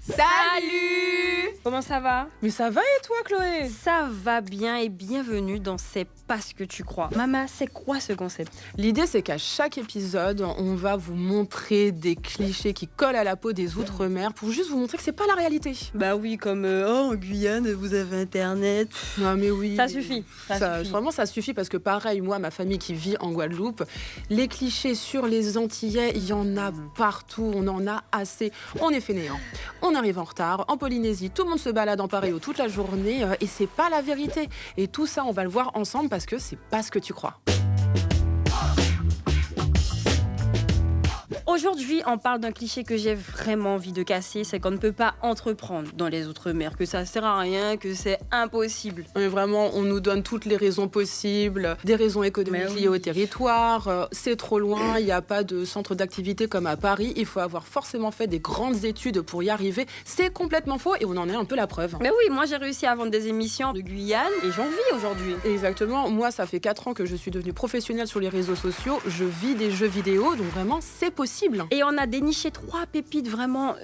Salut! Comment ça va? Mais ça va et toi, Chloé? Ça va bien et bienvenue dans C'est pas ce que tu crois. Maman, c'est quoi ce concept? L'idée, c'est qu'à chaque épisode, on va vous montrer des clichés qui collent à la peau des Outre-mer pour juste vous montrer que c'est pas la réalité. Bah oui, comme en Guyane, vous avez Internet. Non mais oui. Ça suffit. Ça suffit. Vraiment, ça suffit parce que pareil, moi, ma famille qui vit en Guadeloupe, les clichés sur les Antillais, il y en a partout. On en a assez. On est fainéants. On arrive en retard. En Polynésie, tout le monde se balade en paréo toute la journée et c'est pas la vérité. Et tout ça, on va le voir ensemble parce que c'est pas ce que tu crois. Aujourd'hui, on parle d'un cliché que j'ai vraiment envie de casser, c'est qu'on ne peut pas entreprendre dans les Outre-mer, que ça sert à rien, que c'est impossible. Mais vraiment, on nous donne toutes les raisons possibles, des raisons économiques liées au territoire, c'est trop loin, il n'y a pas de centre d'activité comme à Paris, il faut avoir forcément fait des grandes études pour y arriver. C'est complètement faux et on en est un peu la preuve. Mais oui, moi j'ai réussi à vendre des émissions de Guyane et j'en vis aujourd'hui. Exactement, moi ça fait 4 ans que je suis devenue professionnelle sur les réseaux sociaux, je vis des jeux vidéo, donc vraiment c'est possible. Et on a déniché 3 pépites, vraiment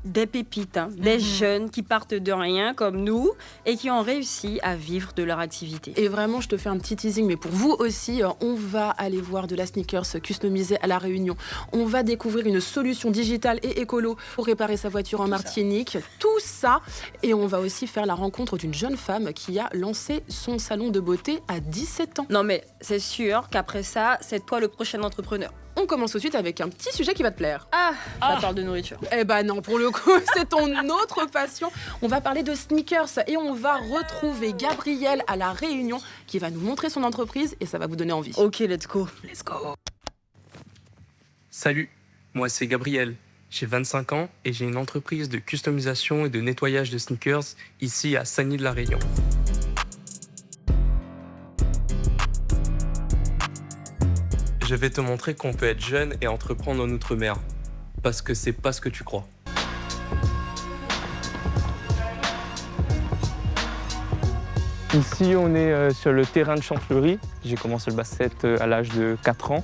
des pépites, des jeunes qui partent de rien comme nous et qui ont réussi à vivre de leur activité. Et vraiment, je te fais un petit teasing, mais pour vous aussi, on va aller voir de la sneakers customisée à La Réunion. On va découvrir une solution digitale et écolo pour réparer sa voiture en Martinique. Tout ça. Et on va aussi faire la rencontre d'une jeune femme qui a lancé son salon de beauté à 17 ans. Non mais c'est sûr qu'après ça, c'est toi le prochain entrepreneur. On commence tout de suite avec un petit sujet qui va te plaire. Ça parle de nourriture. Eh ben non, pour le coup, c'est ton autre passion. On va parler de sneakers et on va retrouver Gabrielle à La Réunion qui va nous montrer son entreprise et ça va vous donner envie. Ok, let's go. Let's go. Salut, moi c'est Gabriel. J'ai 25 ans et j'ai une entreprise de customisation et de nettoyage de sneakers ici à Sagny de La Réunion. Je vais te montrer qu'on peut être jeune et entreprendre en Outre-mer. Parce que c'est pas ce que tu crois. Ici, on est sur le terrain de Champfleury. J'ai commencé le basket à l'âge de 4 ans.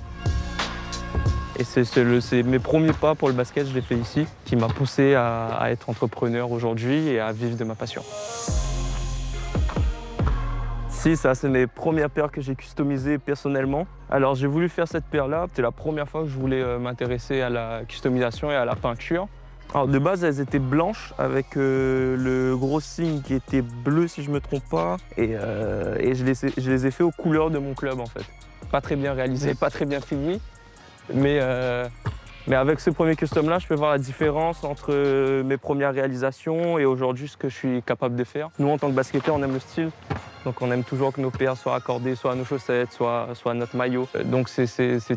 Et c'est mes premiers pas pour le basket, je l'ai fait ici, qui m'a poussé à être entrepreneur aujourd'hui et à vivre de ma passion. Si, ça, c'est mes premières paires que j'ai customisées personnellement. Alors, j'ai voulu faire cette paire-là. C'était la première fois que je voulais m'intéresser à la customisation et à la peinture. Alors, de base, elles étaient blanches avec le gros signe qui était bleu, si je ne me trompe pas. Et je les ai fait aux couleurs de mon club, en fait. Pas très bien réalisé, pas très bien fini. Mais avec ce premier custom-là, je peux voir la différence entre mes premières réalisations et aujourd'hui ce que je suis capable de faire. Nous, en tant que basketteurs, on aime le style. Donc on aime toujours que nos paires soient accordées soit à nos chaussettes, soit à notre maillot. Donc c'est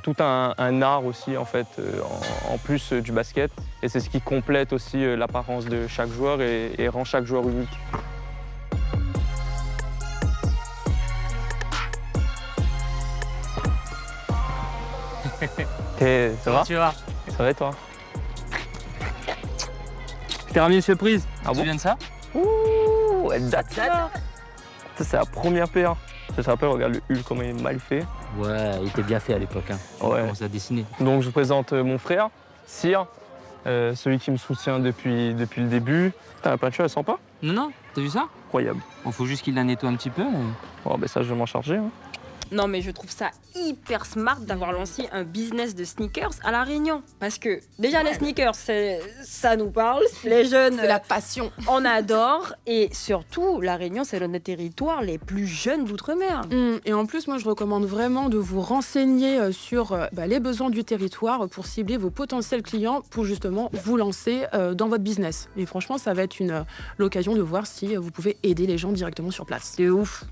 tout un art aussi en fait, en plus du basket. Et c'est ce qui complète aussi l'apparence de chaque joueur et rend chaque joueur unique. Hey, ça va? Tu vas? Ça va et toi? Je t'ai ramené une surprise. Ah Tu bon? viens de ça? Ouh, elle date là. Ça, c'est la première paire. Je te rappelle, regarde le hull, comment il est mal fait. Ouais, il était bien fait à l'époque. Hein. On Ouais. commence à dessiner. Donc, je vous présente mon frère, Cyr, celui qui me soutient depuis le début. T'as la peinture, elle sent pas? Non, t'as vu ça? Incroyable. Il faut juste qu'il la nettoie un petit peu. Bon, ben ça, je vais m'en charger. Hein. Non mais je trouve ça hyper smart d'avoir lancé un business de sneakers à La Réunion. Parce que déjà les sneakers, ça nous parle. Les jeunes, C'est la passion. on adore. Et surtout, La Réunion, c'est l'un des territoires les plus jeunes d'Outre-mer. Et en plus, moi, je recommande vraiment de vous renseigner sur les besoins du territoire pour cibler vos potentiels clients pour justement vous lancer dans votre business. Et franchement, ça va être l'occasion de voir si vous pouvez aider les gens directement sur place. De ouf.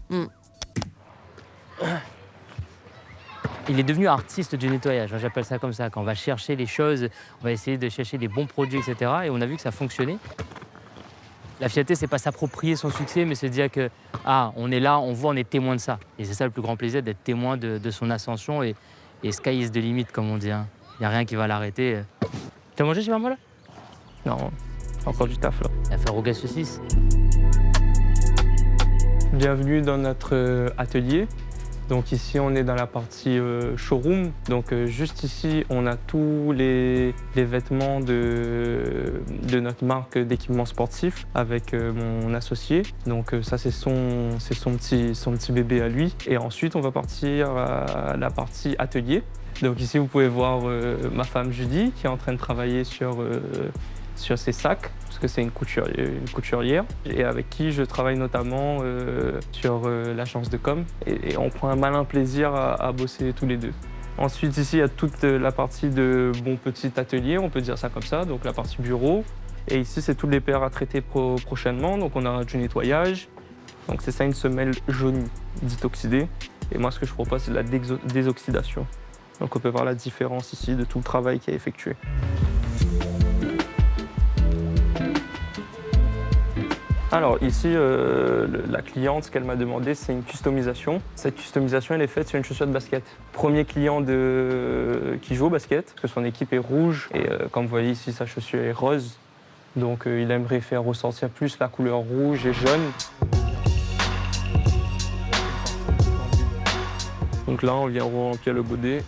Il est devenu artiste du nettoyage, j'appelle ça comme ça. Quand on va chercher les choses, on va essayer de chercher les bons produits, etc. Et on a vu que ça fonctionnait. La fierté, c'est pas s'approprier son succès, mais se dire que on est là, on voit, on est témoin de ça. Et c'est ça le plus grand plaisir, d'être témoin de son ascension. Et sky is the limit, comme on dit. Il n'y a rien qui va l'arrêter. T'as mangé chez maman là? Non, encore du taf là. Il va faire au gars saucisse. Bienvenue dans notre atelier. Donc ici, on est dans la partie showroom. Donc juste ici, on a tous les vêtements de notre marque d'équipement sportif avec mon associé. Donc ça, c'est son petit bébé à lui. Et ensuite, on va partir à la partie atelier. Donc ici, vous pouvez voir ma femme Judy qui est en train de travailler sur ses sacs, parce que c'est une couturière, et avec qui je travaille notamment sur l'agence de com. Et on prend un malin plaisir à bosser tous les deux. Ensuite, ici, il y a toute la partie de mon petit atelier, on peut dire ça comme ça, donc la partie bureau. Et ici, c'est toutes les paires à traiter prochainement. Donc on a du nettoyage. Donc c'est ça, une semelle jaunie, dite oxydée. Et moi, ce que je propose, c'est de la désoxydation. Donc on peut voir la différence ici de tout le travail qui est effectué. Alors ici, la cliente, ce qu'elle m'a demandé, c'est une customisation. Cette customisation, elle est faite sur une chaussure de basket. Premier client qui joue au basket, parce que son équipe est rouge. Et comme vous voyez ici, sa chaussure est rose. Donc il aimerait faire ressortir plus la couleur rouge et jaune. Donc là, on vient remplir le godet.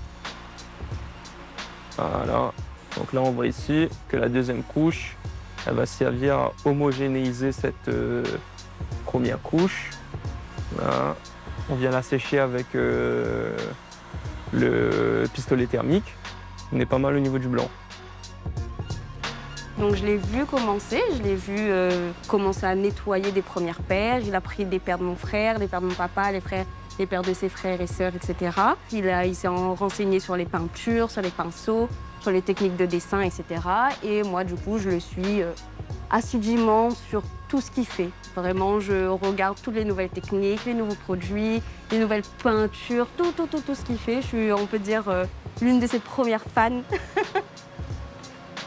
Voilà. Donc là, on voit ici que la deuxième couche, elle va servir à homogénéiser cette première couche. Voilà. On vient la sécher avec le pistolet thermique. On est pas mal au niveau du blanc. Donc je l'ai vu commencer, commencer à nettoyer des premières paires. Il a pris des paires de mon frère, des paires de mon papa, les paires de ses frères et sœurs, etc. Il s'est renseigné sur les peintures, sur les pinceaux, sur les techniques de dessin, etc. Et moi, du coup, je le suis assidûment sur tout ce qu'il fait. Vraiment, je regarde toutes les nouvelles techniques, les nouveaux produits, les nouvelles peintures, tout ce qu'il fait. Je suis, on peut dire, l'une de ses premières fans.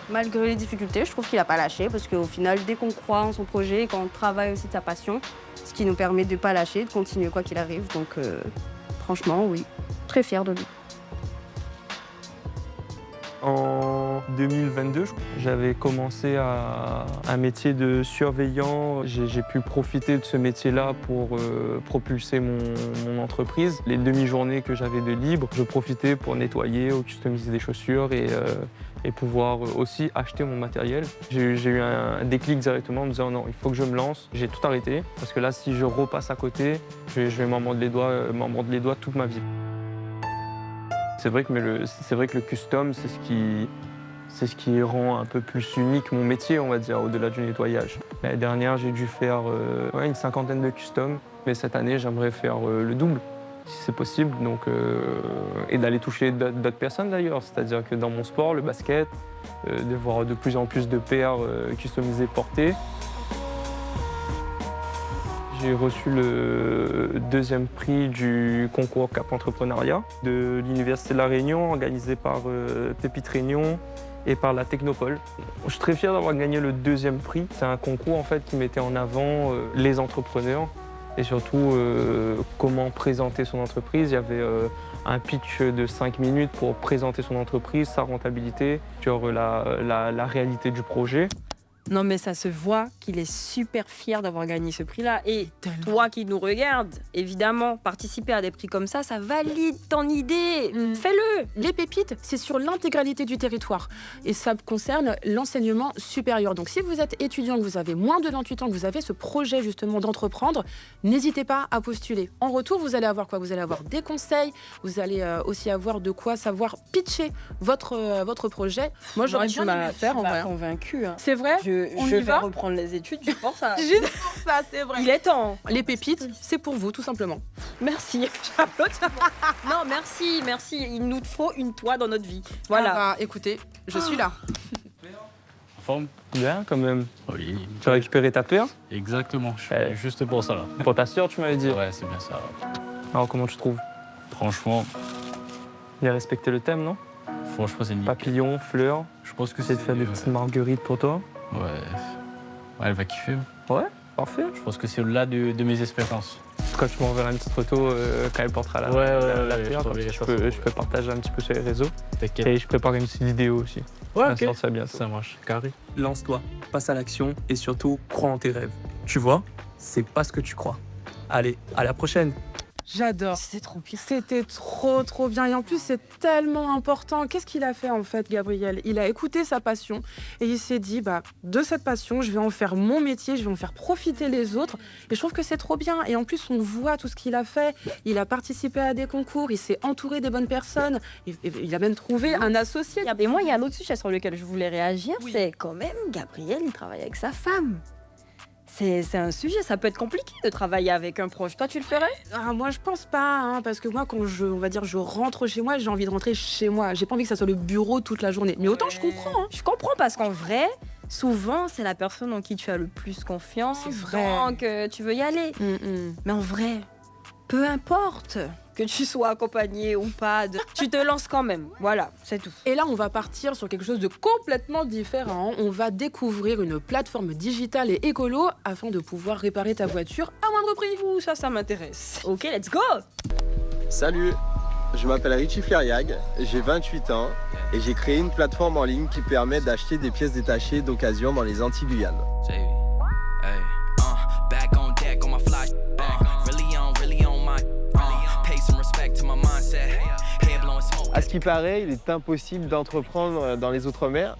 Malgré les difficultés, je trouve qu'il n'a pas lâché parce qu'au final, dès qu'on croit en son projet et qu'on travaille aussi de sa passion, ce qui nous permet de ne pas lâcher, de continuer quoi qu'il arrive. Donc franchement, oui, très fière de lui. En 2022, j'avais commencé un métier de surveillant. J'ai pu profiter de ce métier-là pour propulser mon entreprise. Les demi-journées que j'avais de libre, je profitais pour nettoyer ou customiser des chaussures et pouvoir aussi acheter mon matériel. J'ai eu un déclic directement en me disant non, il faut que je me lance. J'ai tout arrêté parce que là, si je repasse à côté, je vais m'en mordre les doigts toute ma vie. C'est vrai que le custom, c'est ce qui rend un peu plus unique mon métier, on va dire, au-delà du nettoyage. L'année dernière, j'ai dû faire une 50aine de custom, mais cette année, j'aimerais faire le double, si c'est possible, et d'aller toucher d'autres personnes d'ailleurs. C'est-à-dire que dans mon sport, le basket, de voir de plus en plus de paires customisées portées. J'ai reçu le deuxième prix du concours Cap Entrepreneuriat de l'Université de La Réunion, organisé par Pépite Réunion et par la Technopole. Je suis très fier d'avoir gagné le deuxième prix. C'est un concours en fait, qui mettait en avant les entrepreneurs et surtout comment présenter son entreprise. Il y avait un pitch de 5 minutes pour présenter son entreprise, sa rentabilité, sur la réalité du projet. Non, mais ça se voit qu'il est super fier d'avoir gagné ce prix-là. Et toi qui nous regardes, évidemment, participer à des prix comme ça valide ton idée. Fais-le. Les pépites, c'est sur l'intégralité du territoire. Et ça concerne l'enseignement supérieur. Donc si vous êtes étudiant, que vous avez moins de 28 ans, que vous avez ce projet justement d'entreprendre, n'hésitez pas à postuler. En retour, vous allez avoir quoi? Vous allez avoir des conseils, vous allez aussi avoir de quoi savoir pitcher votre projet. Moi, j'aurais bien aimé le faire en vrai. Convaincu. Hein. C'est vrai? Je vais reprendre les études, je pense. Juste pour ça, c'est vrai. Il est temps. Les pépites, c'est pour vous, tout simplement. Merci. Non, merci. Il nous faut une toi dans notre vie. Voilà. Ah bah, écoutez, je suis là. En forme? Bien quand même. Oui. Tu as récupéré ta paire? Exactement, je suis juste pour ça là. Pour ta sœur, tu m'avais dit. Ouais, c'est bien ça. Alors comment tu trouves? Franchement, Il a respecté le thème, non? c'est nickel. Papillons, fleurs. Je pense que C'est de faire des petites marguerites pour toi. Ouais, elle va kiffer. Ouais, parfait. Je pense que c'est au-delà de mes espérances. Quand tu m'enverras une petite photo quand elle portera la paire, comme ça, je peux partager un petit peu sur les réseaux. T'inquiète. Et je prépare une petite vidéo aussi. Ouais, Ça sort ça bien. Ça marche, carré. Lance-toi, passe à l'action et surtout, crois en tes rêves. Tu vois, c'est pas ce que tu crois. Allez, à la prochaine. J'adore. C'était trop bien. C'était trop bien. Et en plus, c'est tellement important. Qu'est-ce qu'il a fait en fait, Gabriel? Il a écouté sa passion et il s'est dit, de cette passion, je vais en faire mon métier, je vais en faire profiter les autres. Et je trouve que c'est trop bien. Et en plus, on voit tout ce qu'il a fait. Il a participé à des concours, il s'est entouré des bonnes personnes. Il a même trouvé un associé. Et moi, il y a un autre sujet sur lequel je voulais réagir, Oui. c'est quand même, Gabriel, il travaille avec sa femme. C'est un sujet, ça peut être compliqué de travailler avec un proche. Toi, tu le ferais? Moi, je pense pas, parce que moi, quand je rentre chez moi, j'ai envie de rentrer chez moi. J'ai pas envie que ça soit le bureau toute la journée. Mais autant je comprends. Je comprends parce qu'en vrai, souvent, c'est la personne en qui tu as le plus confiance. C'est vrai. Donc, tu veux y aller. Mais en vrai, peu importe que tu sois accompagné ou pas, tu te lances quand même. Voilà, c'est tout. Et là, on va partir sur quelque chose de complètement différent. On va découvrir une plateforme digitale et écolo afin de pouvoir réparer ta voiture à moindre prix. Ouh, ça m'intéresse. Ok, let's go. Salut, je m'appelle Richie Fleuriag, j'ai 28 ans et j'ai créé une plateforme en ligne qui permet d'acheter des pièces détachées d'occasion dans les Antilles-Guyane. Back on deck on my fly. Really on my. Pay some respect to my mindset. Head blowing smoke. À ce qui paraît, il est impossible d'entreprendre dans les Outre-mer.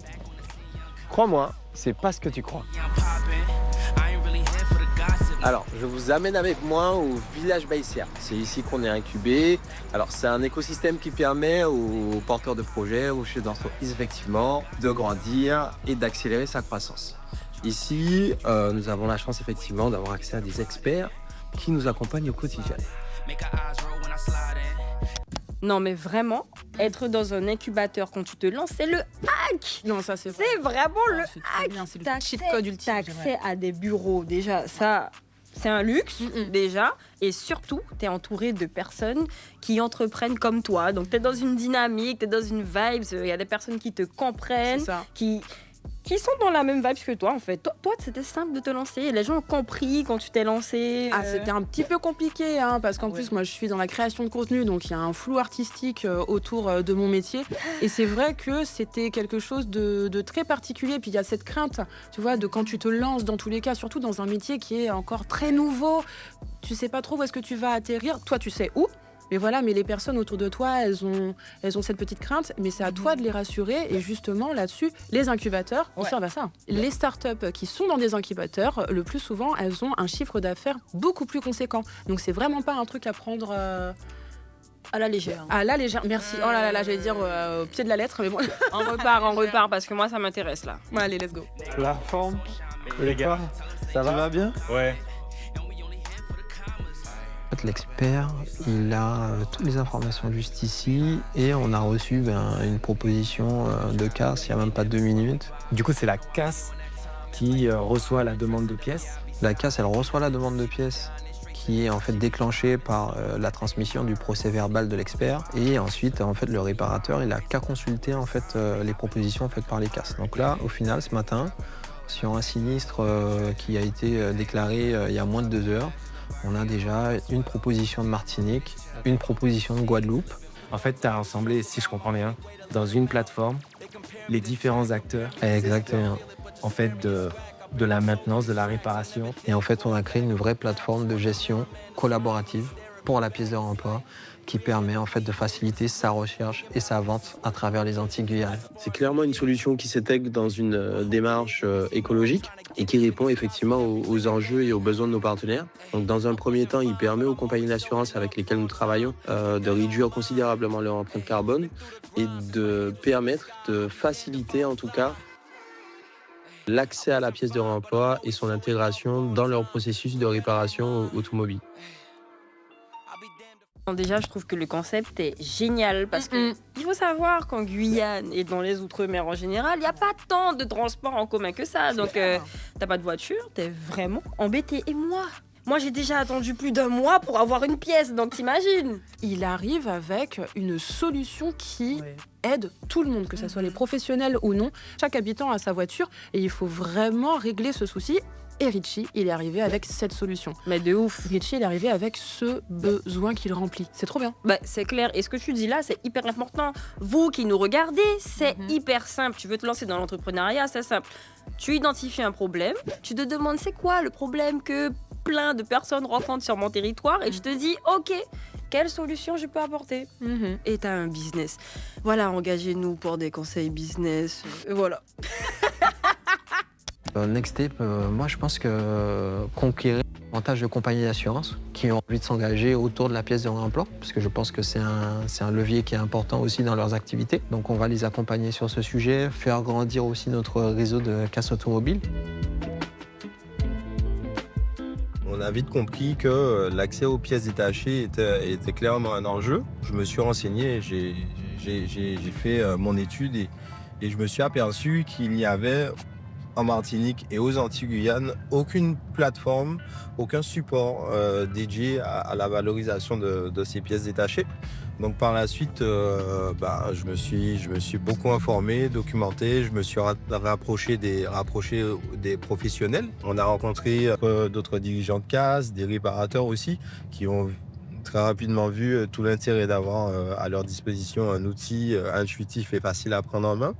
Crois-moi, c'est pas ce que tu crois. I'm poppin'. I ain't really here for the gossip. Alors, je vous amène avec moi au village Baïsière. C'est ici qu'on est incubé. Alors, c'est un écosystème qui permet aux porteurs de projets, aux chefs d'entreprise, effectivement, de grandir et d'accélérer sa croissance. Ici, nous avons la chance, effectivement, d'avoir accès à des experts qui nous accompagnent au quotidien. Make her eyes roll when I slide in. Non, mais vraiment, être dans un incubateur quand tu te lances, c'est le hack. Non, ça c'est vrai. C'est vraiment le C'est trop hack. bien, c'est le T'as cheat accès- code ultime. T'as je dirais. accès à des bureaux, déjà, ça, c'est un luxe, déjà. Et surtout, t'es entouré de personnes qui entreprennent comme toi. Donc, t'es dans une dynamique, t'es dans une vibe. Il y a des personnes qui te comprennent, C'est ça. qui sont dans la même vibe que toi, en fait. Toi, c'était simple de te lancer. Les gens ont compris quand tu t'es lancé. C'était un petit peu compliqué, parce qu'en plus, moi, je suis dans la création de contenu, donc il y a un flou artistique autour de mon métier. Et c'est vrai que c'était quelque chose de très particulier. Puis il y a cette crainte, tu vois, de quand tu te lances, dans tous les cas, surtout dans un métier qui est encore très nouveau. Tu sais pas trop où est-ce que tu vas atterrir. Toi, tu sais où. Mais voilà, mais les personnes autour de toi, elles ont cette petite crainte, mais c'est à toi de les rassurer. Et justement, là-dessus, les incubateurs, ils servent à ça. Les startups qui sont dans des incubateurs, le plus souvent, elles ont un chiffre d'affaires beaucoup plus conséquent. Donc, c'est vraiment pas un truc à prendre à la légère. à la légère. Merci. Oh là là, j'allais dire au pied de la lettre, mais bon. On repart, parce que moi, ça m'intéresse, là. Ouais, allez, let's go. La forme, Les gars, ça va bien? ouais. En fait, l'expert, il a toutes les informations juste ici et on a reçu une proposition de casse il n'y a même pas 2 minutes. Du coup, c'est la casse qui reçoit la demande de pièces. La casse, elle reçoit la demande de pièces qui est en fait déclenchée par la transmission du procès verbal de l'expert et ensuite en fait le réparateur il a qu'à consulter en fait les propositions faites par les casses. Donc là, au final, ce matin, sur un sinistre qui a été déclaré il y a moins de 2 heures, on a déjà une proposition de Martinique, une proposition de Guadeloupe. En fait, tu as rassemblé, si je comprends bien, dans une plateforme, les différents acteurs Exactement. en fait, de la maintenance, de la réparation. Et en fait, on a créé une vraie plateforme de gestion collaborative pour la pièce de réemploi qui permet en fait de faciliter sa recherche et sa vente à travers les Antilles-Guyane. C'est clairement une solution qui s'intègre dans une démarche écologique et qui répond effectivement aux enjeux et aux besoins de nos partenaires. Donc, dans un premier temps, il permet aux compagnies d'assurance avec lesquelles nous travaillons de réduire considérablement leur empreinte carbone et de permettre de faciliter en tout cas l'accès à la pièce de réemploi et son intégration dans leur processus de réparation automobile. Déjà, je trouve que le concept est génial parce que il faut savoir qu'en Guyane et dans les Outre-mer en général, il n'y a pas tant de transports en commun que ça. Donc, t'as pas de voiture, t'es vraiment embêté. Et moi, j'ai déjà attendu plus d'1 mois pour avoir une pièce, donc t'imagines. Il arrive avec une solution qui aide tout le monde, que ce soit les professionnels ou non. Chaque habitant a sa voiture et il faut vraiment régler ce souci. Et Richie, il est arrivé avec cette solution. Mais de ouf. Richie, il est arrivé avec ce besoin qu'il remplit. C'est trop bien. Bah, c'est clair. Et ce que tu dis là, c'est hyper important. Vous qui nous regardez, c'est hyper simple. Tu veux te lancer dans l'entrepreneuriat, c'est simple. Tu identifies un problème, tu te demandes c'est quoi le problème que plein de personnes rencontrent sur mon territoire et je te dis, ok, quelle solution je peux apporter? Et t'as un business. Voilà, engagez-nous pour des conseils business. Voilà. Next step, moi je pense que conquérir davantage de compagnies d'assurance qui ont envie de s'engager autour de la pièce de réemploi, parce que je pense que c'est un levier qui est important aussi dans leurs activités. Donc on va les accompagner sur ce sujet, faire grandir aussi notre réseau de casse automobile. On a vite compris que l'accès aux pièces détachées était clairement un enjeu. Je me suis renseigné, j'ai fait mon étude et je me suis aperçu qu'il n'y avait en Martinique et aux Antilles-Guyane aucune plateforme, aucun support dédié à la valorisation de ces pièces détachées. Donc par la suite, je me suis beaucoup informé, documenté, je me suis rapproché des professionnels. On a rencontré d'autres dirigeants de casse, des réparateurs aussi, qui ont très rapidement vu tout l'intérêt d'avoir à leur disposition un outil intuitif et facile à prendre en main.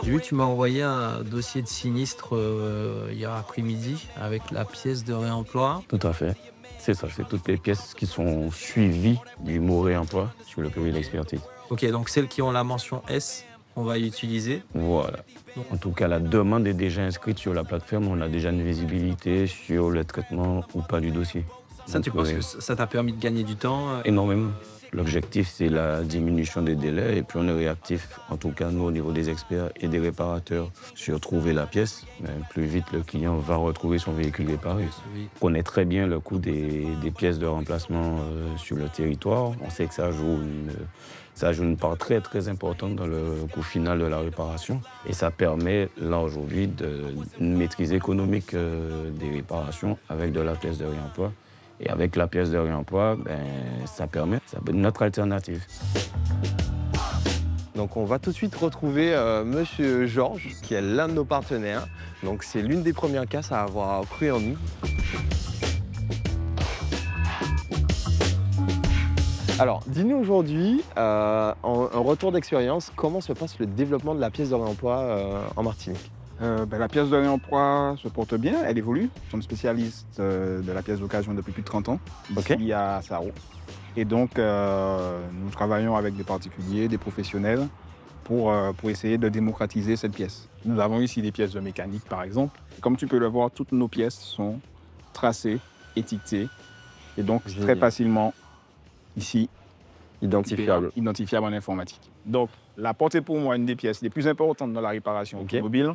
J'ai vu que tu m'as envoyé un dossier de sinistre hier après-midi avec la pièce de réemploi. Tout à fait. C'est ça, c'est toutes les pièces qui sont suivies du mot réemploi sur le permis d'expertise. Ok, donc celles qui ont la mention S, on va y utiliser. Voilà. En tout cas, la demande est déjà inscrite sur la plateforme. On a déjà une visibilité sur le traitement ou pas du dossier. Ça, tu penses que ça t'a permis de gagner du temps? Énormément. L'objectif, c'est la diminution des délais et puis on est réactif, en tout cas nous au niveau des experts et des réparateurs, sur trouver la pièce. Mais plus vite le client va retrouver son véhicule réparé. On connaît très bien le coût des pièces de remplacement sur le territoire. On sait que ça joue une part très très importante dans le coût final de la réparation. Et ça permet là aujourd'hui une maîtrise économique des réparations avec de la pièce de réemploi. Et avec la pièce de réemploi, ça permet notre alternative. Donc on va tout de suite retrouver Monsieur Georges, qui est l'un de nos partenaires. Donc c'est l'une des premières casses à avoir cru en nous. Alors, dis-nous aujourd'hui, en retour d'expérience, comment se passe le développement de la pièce de réemploi en Martinique? La pièce de réemploi se porte bien, elle évolue. Nous sommes spécialistes de la pièce d'occasion depuis plus de 30 ans, ici à Sao. Et donc, nous travaillons avec des particuliers, des professionnels, pour essayer de démocratiser cette pièce. Nous avons ici des pièces de mécanique, par exemple. Comme tu peux le voir, toutes nos pièces sont tracées, étiquetées, et donc très facilement, ici, identifiable en informatique. Donc, la porte est pour moi une des pièces les plus importantes dans la réparation automobile,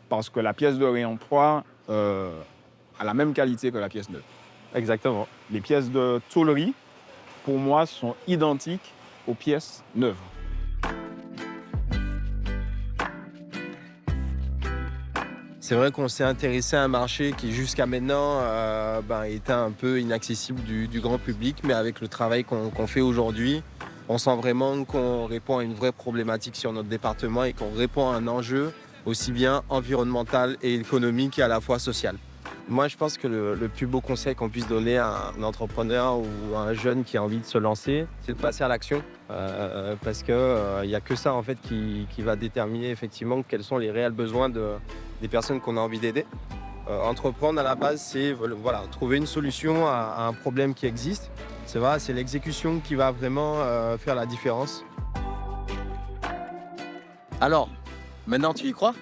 parce que la pièce de réemploi a la même qualité que la pièce neuve. Exactement. Les pièces de tôlerie, pour moi, sont identiques aux pièces neuves. C'est vrai qu'on s'est intéressé à un marché qui jusqu'à maintenant était un peu inaccessible du grand public, mais avec le travail qu'on fait aujourd'hui, on sent vraiment qu'on répond à une vraie problématique sur notre département et qu'on répond à un enjeu aussi bien environnemental et économique et à la fois social. Moi, je pense que le plus beau conseil qu'on puisse donner à un entrepreneur ou à un jeune qui a envie de se lancer, c'est de passer à l'action. Parce qu'il n'y a que ça en fait, qui va déterminer effectivement quels sont les réels besoins des personnes qu'on a envie d'aider. Entreprendre à la base, c'est trouver une solution à un problème qui existe. C'est l'exécution qui va vraiment faire la différence. Alors, maintenant tu y crois?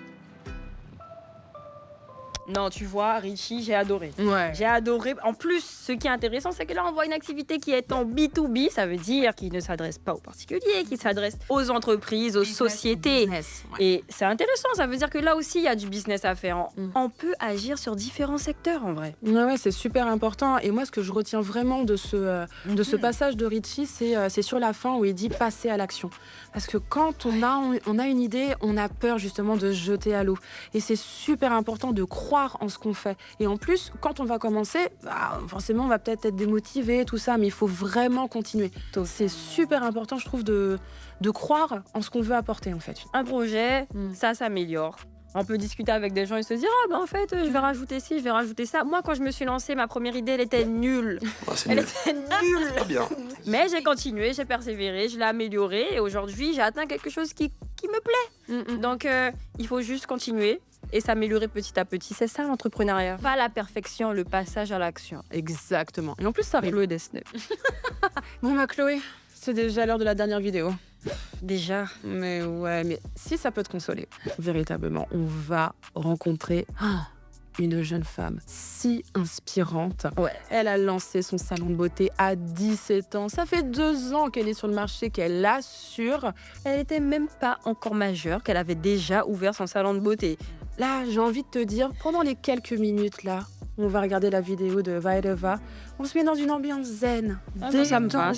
Non, tu vois, Richie, j'ai adoré. Ouais. J'ai adoré. En plus, ce qui est intéressant, c'est que là, on voit une activité qui est en B2B. Ça veut dire qu'il ne s'adresse pas aux particuliers, qu'il s'adresse aux entreprises, aux sociétés. Business, ouais. Et c'est intéressant. Ça veut dire que là aussi, il y a du business à faire. On peut agir sur différents secteurs, en vrai. Ouais, c'est super important. Et moi, ce que je retiens vraiment de ce passage de Richie, c'est sur la fin où il dit passer à l'action. Parce que quand on a une idée, on a peur justement de se jeter à l'eau. Et c'est super important de croire en ce qu'on fait. Et en plus, quand on va commencer, forcément, on va peut-être être démotivé, tout ça, mais il faut vraiment continuer. C'est super important, je trouve, de croire en ce qu'on veut apporter, en fait. Un projet, ça s'améliore. On peut discuter avec des gens et se dire en fait, je vais rajouter ci, je vais rajouter ça. Moi, quand je me suis lancée, ma première idée, elle était nulle. Elle était nulle. Très bien. Mais j'ai continué, j'ai persévéré, je l'ai améliorée et aujourd'hui, j'ai atteint quelque chose qui qui me plaît. Donc, il faut juste continuer et s'améliorer petit à petit. C'est ça l'entrepreneuriat. Pas la perfection, le passage à l'action. Exactement. Et en plus, ça Chloé Desnay. Bon, ma Chloé, c'est déjà l'heure de la dernière vidéo. Déjà. Mais ouais, mais si ça peut te consoler, véritablement, on va rencontrer une jeune femme si inspirante. Ouais. Elle a lancé son salon de beauté à 17 ans. Ça fait 2 ans qu'elle est sur le marché, qu'elle assure. Elle était même pas encore majeure, qu'elle avait déjà ouvert son salon de beauté. Là, j'ai envie de te dire, pendant les quelques minutes là, on va regarder la vidéo de Vaireva. On se met dans une ambiance zen. Ça me va,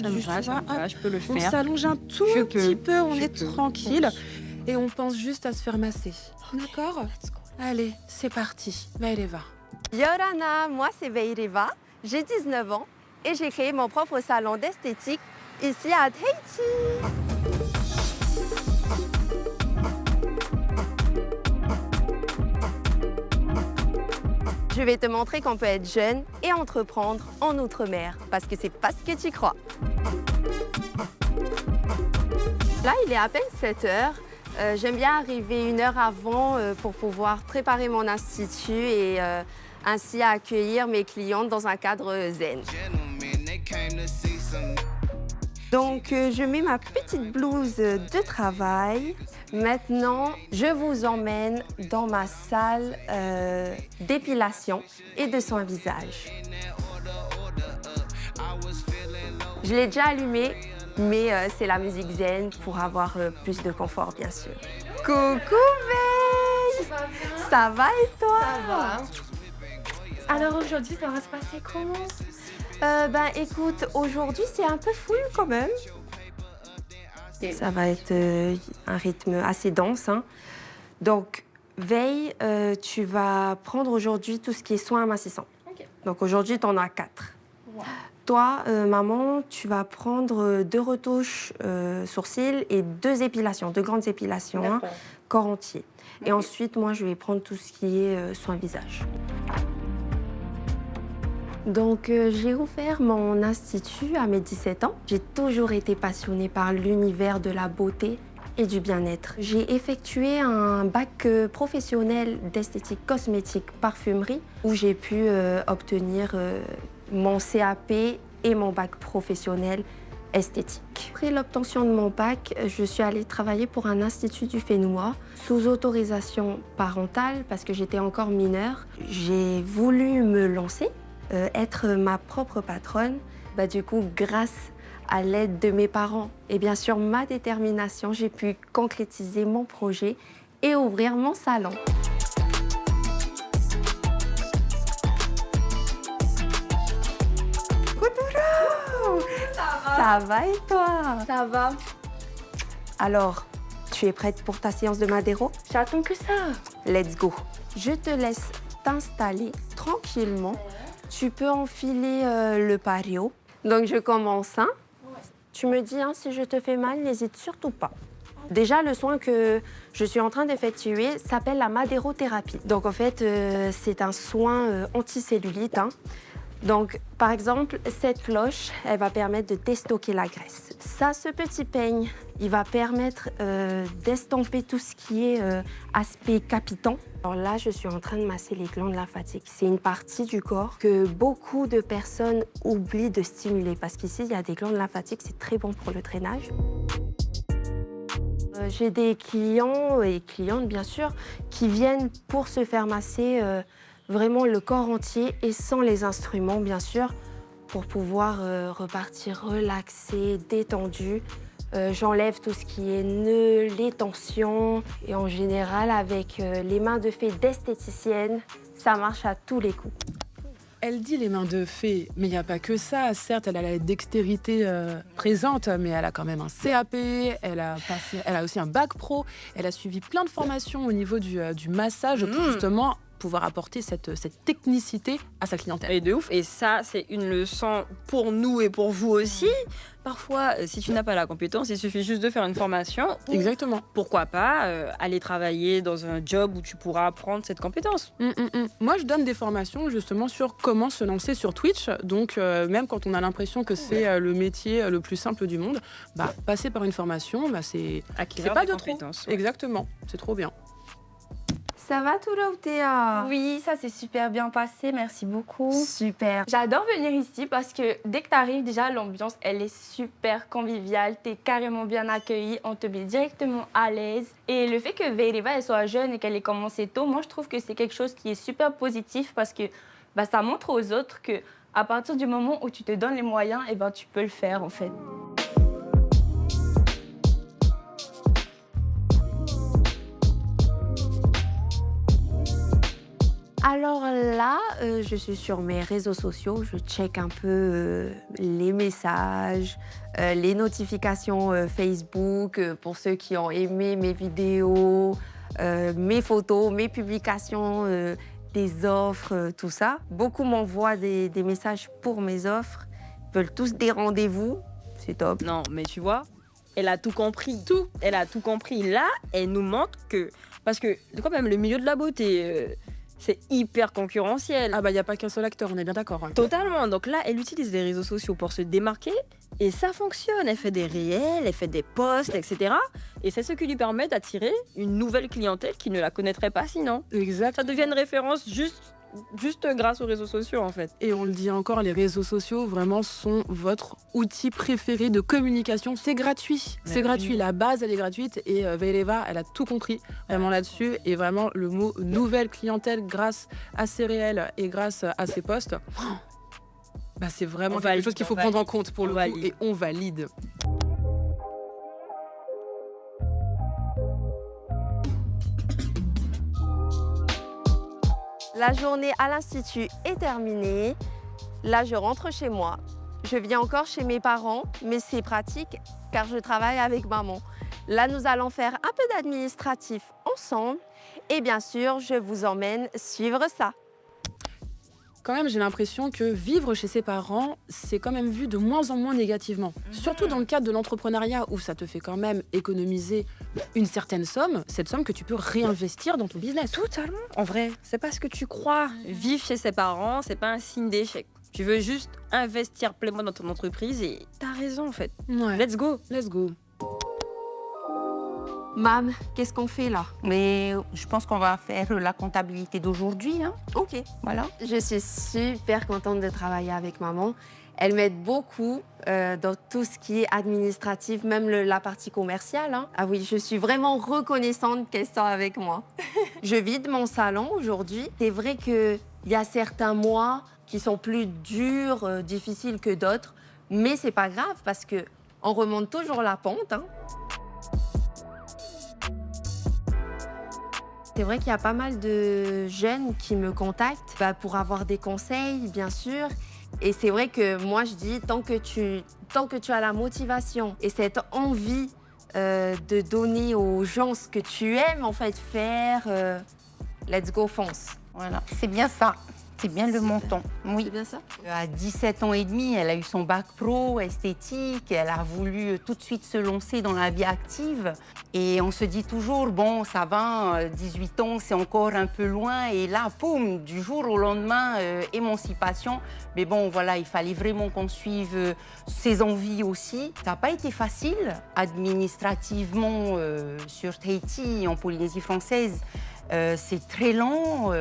je peux le On faire. s'allonge un tout petit peu, on est tranquille. Et on pense juste à se faire masser. D'accord ? Allez, c'est parti. Vaireva. Yorana, moi c'est Vaireva, j'ai 19 ans et j'ai créé mon propre salon d'esthétique ici à Tahiti. Je vais te montrer qu'on peut être jeune et entreprendre en Outre-mer, parce que c'est pas ce que tu crois. Là, il est à peine 7 heures. J'aime bien arriver 1 heure avant pour pouvoir préparer mon institut et ainsi accueillir mes clientes dans un cadre zen. Donc, je mets ma petite blouse de travail. Maintenant, je vous emmène dans ma salle d'épilation et de soins visage. Je l'ai déjà allumé, mais c'est la musique zen pour avoir plus de confort, bien sûr. Coucou, Veille! Ça va et toi? Ça va. Alors aujourd'hui, ça va se passer comment? Écoute, aujourd'hui, c'est un peu full quand même. Ça va être un rythme assez dense. Hein. Donc, Veille, tu vas prendre aujourd'hui tout ce qui est soins amincissants. Okay. Donc aujourd'hui, tu en as 4. Wow. Toi, maman, tu vas prendre 2 retouches sourcils et 2 épilations, 2 grandes épilations, hein, corps entier. Okay. Et ensuite, moi, je vais prendre tout ce qui est soins visage. Donc, j'ai ouvert mon institut à mes 17 ans. J'ai toujours été passionnée par l'univers de la beauté et du bien-être. J'ai effectué un bac professionnel d'esthétique cosmétique parfumerie où j'ai pu obtenir mon CAP et mon bac professionnel esthétique. Après l'obtention de mon bac, je suis allée travailler pour un institut du Fénois sous autorisation parentale parce que j'étais encore mineure. J'ai voulu me lancer, être ma propre patronne. Du coup, grâce à l'aide de mes parents et bien sûr ma détermination, j'ai pu concrétiser mon projet et ouvrir mon salon. Ça va et toi? Ça va. Alors, tu es prête pour ta séance de Madero? J'attends que ça. Let's go. Je te laisse t'installer tranquillement. Tu peux enfiler le pario. Donc, je commence. Hein? Ouais. Tu me dis si je te fais mal, n'hésite surtout pas. Déjà, le soin que je suis en train d'effectuer s'appelle la madérothérapie. Donc, en fait, c'est un soin anticellulite. Hein. Donc, par exemple, cette cloche, elle va permettre de déstocker la graisse. Ça, ce petit peigne, il va permettre d'estomper tout ce qui est aspect capitant. Alors là, je suis en train de masser les glandes lymphatiques. C'est une partie du corps que beaucoup de personnes oublient de stimuler parce qu'ici, il y a des glandes lymphatiques, c'est très bon pour le drainage. J'ai des clients et clientes, bien sûr, qui viennent pour se faire masser vraiment le corps entier et sans les instruments, bien sûr, pour pouvoir repartir relaxé, détendu. J'enlève tout ce qui est nœuds, les tensions. Et en général, avec les mains de fée d'esthéticienne, ça marche à tous les coups. Elle dit les mains de fée, mais il n'y a pas que ça. Certes, elle a la dextérité présente, mais elle a quand même un CAP, elle a aussi un bac pro, elle a suivi plein de formations au niveau du massage pour justement pouvoir apporter cette technicité à sa clientèle. Et de ouf. Et ça, c'est une leçon pour nous et pour vous aussi. Parfois, si tu n'as pas la compétence, il suffit juste de faire une formation. Exactement. Pourquoi pas aller travailler dans un job où tu pourras apprendre cette compétence. Moi, je donne des formations justement sur comment se lancer sur Twitch. Donc, même quand on a l'impression que c'est le métier le plus simple du monde, passer par une formation, c'est pas de trop. Exactement, c'est trop bien. Ça va tout là, Théa? Oui, ça s'est super bien passé, merci beaucoup. Super. J'adore venir ici parce que dès que tu arrives, déjà, l'ambiance, elle est super conviviale. Tu es carrément bien accueilli, on te met directement à l'aise. Et le fait que Veileva, elle soit jeune et qu'elle ait commencé tôt, moi, je trouve que c'est quelque chose qui est super positif parce que ça montre aux autres que à partir du moment où tu te donnes les moyens, tu peux le faire, en fait. Alors là, je suis sur mes réseaux sociaux, je check un peu les messages, les notifications Facebook pour ceux qui ont aimé mes vidéos, mes photos, mes publications, des offres, tout ça. Beaucoup m'envoient des messages pour mes offres, veulent tous des rendez-vous, c'est top. Non, mais tu vois, elle a tout compris. Tout. Elle a tout compris. Là, elle nous montre que... Parce que quand même, le milieu de la beauté... c'est hyper concurrentiel. Ah il n'y a pas qu'un seul acteur, on est bien d'accord. Hein. Totalement. Donc là, elle utilise les réseaux sociaux pour se démarquer et ça fonctionne. Elle fait des réels, elle fait des posts, etc. Et c'est ce qui lui permet d'attirer une nouvelle clientèle qui ne la connaîtrait pas sinon. Exact. Ça devient une référence juste grâce aux réseaux sociaux en fait. Et on le dit encore, les réseaux sociaux vraiment sont votre outil préféré de communication. C'est gratuit, c'est gratuit. La base elle est gratuite et Veileva elle a tout compris vraiment là-dessus. Et vraiment le mot nouvelle clientèle grâce à ses réels et grâce à ses posts, c'est vraiment quelque chose qu'il faut prendre en compte pour le coup et on valide. La journée à l'Institut est terminée. Là, je rentre chez moi. Je viens encore chez mes parents, mais c'est pratique car je travaille avec maman. Là, nous allons faire un peu d'administratif ensemble. Et bien sûr, je vous emmène suivre ça. Quand même, j'ai l'impression que vivre chez ses parents, c'est quand même vu de moins en moins négativement. Surtout dans le cadre de l'entrepreneuriat, où ça te fait quand même économiser une certaine somme, cette somme que tu peux réinvestir dans ton business. Totalement. En vrai, c'est pas ce que tu crois. Vivre chez ses parents, c'est pas un signe d'échec. Tu veux juste investir pleinement dans ton entreprise et t'as raison en fait. Ouais. Let's go. Let's go. Mam, qu'est-ce qu'on fait là? Mais je pense qu'on va faire la comptabilité d'aujourd'hui. Hein. Ok, voilà. Je suis super contente de travailler avec maman. Elle m'aide beaucoup dans tout ce qui est administratif, même la partie commerciale. Hein. Ah oui, je suis vraiment reconnaissante qu'elle soit avec moi. Je vide mon salon aujourd'hui. C'est vrai qu'il y a certains mois qui sont plus durs, difficiles que d'autres, mais c'est pas grave parce qu'on remonte toujours la pente. Hein. C'est vrai qu'il y a pas mal de jeunes qui me contactent pour avoir des conseils, bien sûr. Et c'est vrai que moi, je dis, tant que tu as la motivation et cette envie de donner aux gens ce que tu aimes en fait faire, let's go, fonce. Voilà, c'est bien ça. C'est bien le montant. Oui. C'est bien ça. À 17 ans et demi, elle a eu son bac pro, esthétique. Elle a voulu tout de suite se lancer dans la vie active. Et on se dit toujours, bon, ça va, 18 ans, c'est encore un peu loin. Et là, poum, du jour au lendemain, émancipation. Mais bon, voilà, il fallait vraiment qu'on suive ses envies aussi. Ça n'a pas été facile administrativement sur Tahiti, en Polynésie française. C'est très lent.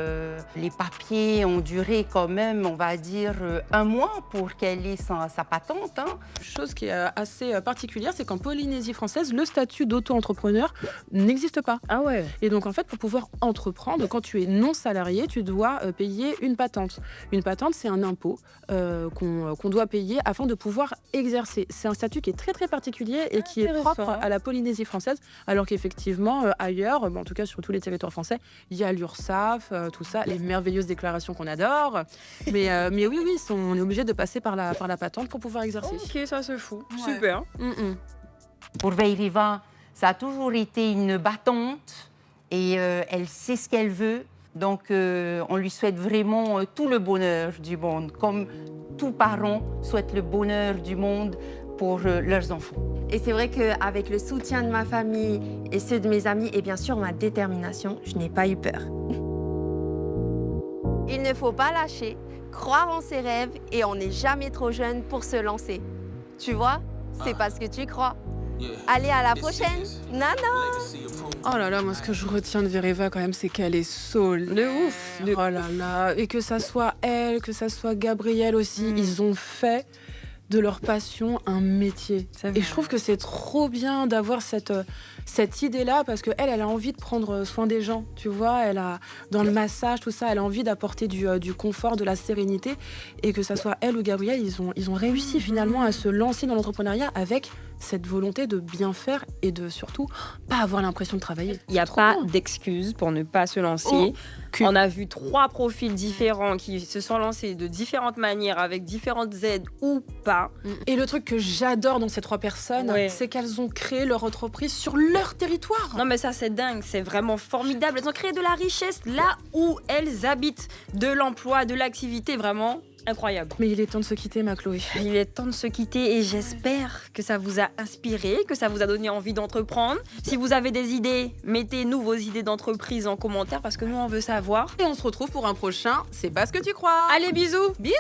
Les papiers ont duré quand même, on va dire, un mois pour qu'elle ait sa patente. Hein. Chose qui est assez particulière, c'est qu'en Polynésie française, le statut d'auto-entrepreneur n'existe pas. Ah ouais. Et donc, en fait, pour pouvoir entreprendre, quand tu es non salarié, tu dois payer une patente. Une patente, c'est un impôt qu'on doit payer afin de pouvoir exercer. C'est un statut qui est très, très particulier et qui est propre à la Polynésie française, alors qu'effectivement, ailleurs, en tout cas sur tous les territoires français, il y a l'URSSAF, tout ça, les merveilleuses déclarations qu'on adore. Mais oui, on est obligé de passer par la patente pour pouvoir exercer. Ok, ça se fout. Ouais. Super. Pour Veileva, ça a toujours été une battante et elle sait ce qu'elle veut. Donc, on lui souhaite vraiment tout le bonheur du monde, comme tous parents souhaitent le bonheur du monde pour leurs enfants. Et c'est vrai qu'avec le soutien de ma famille et ceux de mes amis, et bien sûr ma détermination, je n'ai pas eu peur. Il ne faut pas lâcher, croire en ses rêves et on n'est jamais trop jeune pour se lancer. Tu vois, c'est parce que tu crois. Allez, à la prochaine. Nana. Oh là là, moi ce que je retiens de Vereva quand même, c'est qu'elle est soul. De ouf. Oh là là. Et que ça soit elle, que ça soit Gabriel aussi, ils ont fait de leur passion un métier. Et je trouve que c'est trop bien d'avoir cette idée-là parce qu'elle, elle a envie de prendre soin des gens, tu vois. Elle a, dans le massage, tout ça, elle a envie d'apporter du confort, de la sérénité. Et que ça soit elle ou Gabriel, ils ont réussi finalement à se lancer dans l'entrepreneuriat avec cette volonté de bien faire et de surtout pas avoir l'impression de travailler. Il n'y a pas d'excuse pour ne pas se lancer. On a vu 3 profils différents qui se sont lancés de différentes manières, avec différentes aides ou pas. Et le truc que j'adore dans ces 3 personnes, c'est qu'elles ont créé leur entreprise sur leur territoire. Non mais ça c'est dingue, c'est vraiment formidable. Elles ont créé de la richesse là où elles habitent, de l'emploi, de l'activité, vraiment incroyable. Mais il est temps de se quitter, ma Chloé. Il est temps de se quitter et j'espère que ça vous a inspiré, que ça vous a donné envie d'entreprendre. Si vous avez des idées, mettez-nous vos idées d'entreprise en commentaire parce que nous on veut savoir. Et on se retrouve pour un prochain C'est pas ce que tu crois. Allez, bisous. Bisous.